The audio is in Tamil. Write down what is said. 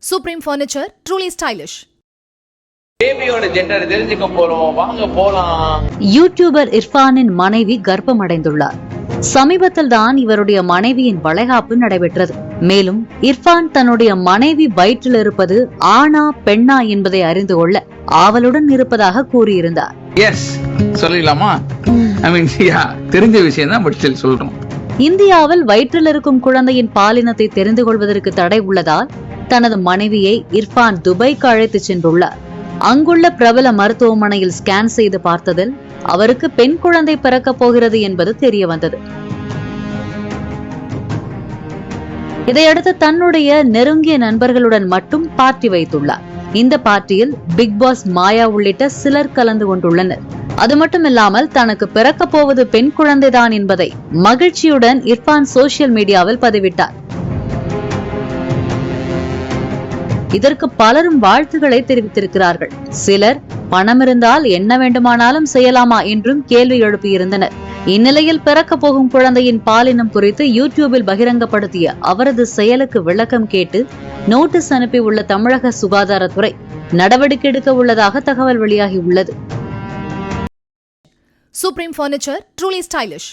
Supreme Furniture, truly stylish. பேபியோட ஜெண்டர் தெரிஞ்சுக்க போறோம், வாங்க போலாம். யூடியூபர் இர்ஃபானின் மனைவி கர்ப்பம் அடைந்துள்ளார். சமீபத்தில் தான் இவருடைய மனைவியின் வளைகாப்பு நடைபெற்றது. மேலும் இர்ஃபான் தன்னுடைய மனைவி வயிற்றில் இருப்பது ஆணா பெண்ணா என்பதை அறிந்து கொள்ள ஆவலுடன் இருப்பதாக கூறியிருந்தார். எஸ் சொல்லலாமா? தெரிஞ்ச விஷயம் தான், பட் ஸ்டில் சொல்றோம். இந்தியாவில் வயிற்றில் இருக்கும் குழந்தையின் பாலினத்தை தெரிந்து கொள்வதற்கு தடை உள்ளதால் தனது மனைவியை இர்ஃபான் துபாய்க்கு அழைத்து சென்றுள்ளார். அங்குள்ள பிரபல மருத்துவமனையில் ஸ்கேன் செய்து பார்த்ததில் அவருக்கு பெண் குழந்தை பிறக்கப் போகிறது என்பது தெரிய வந்தது. இதையடுத்து தன்னுடைய நெருங்கிய நண்பர்களுடன் மட்டும் பார்ட்டி வைத்துள்ளார். இந்த பார்ட்டியில் பிக் பாஸ் மாயா உள்ளிட்ட சிலர் கலந்து கொண்டுள்ளனர். அது மட்டுமில்லாமல் தனக்கு பிறக்கப் போவது பெண் குழந்தைதான் என்பதை மகிழ்ச்சியுடன் இர்ஃபான் சோசியல் மீடியாவில் பதிவிட்டார். இதற்கு பலரும் வாழ்த்துக்களை தெரிவித்திருக்கிறார்கள். சிலர் பணம் இருந்தால் என்ன வேண்டுமானாலும் செய்யலாமா என்றும் கேள்வி எழுப்பியிருந்தனர். இந்நிலையில் பிறக்க போகும் குழந்தையின் பாலினம் குறித்து யூடியூபில் பகிரங்கப்படுத்திய அவரது செயலுக்கு விளக்கம் கேட்டு நோட்டீஸ் அனுப்பியுள்ள தமிழக சுகாதாரத்துறை நடவடிக்கை எடுக்க உள்ளதாக தகவல் வெளியாகியுள்ளது. Supreme Furniture, truly stylish.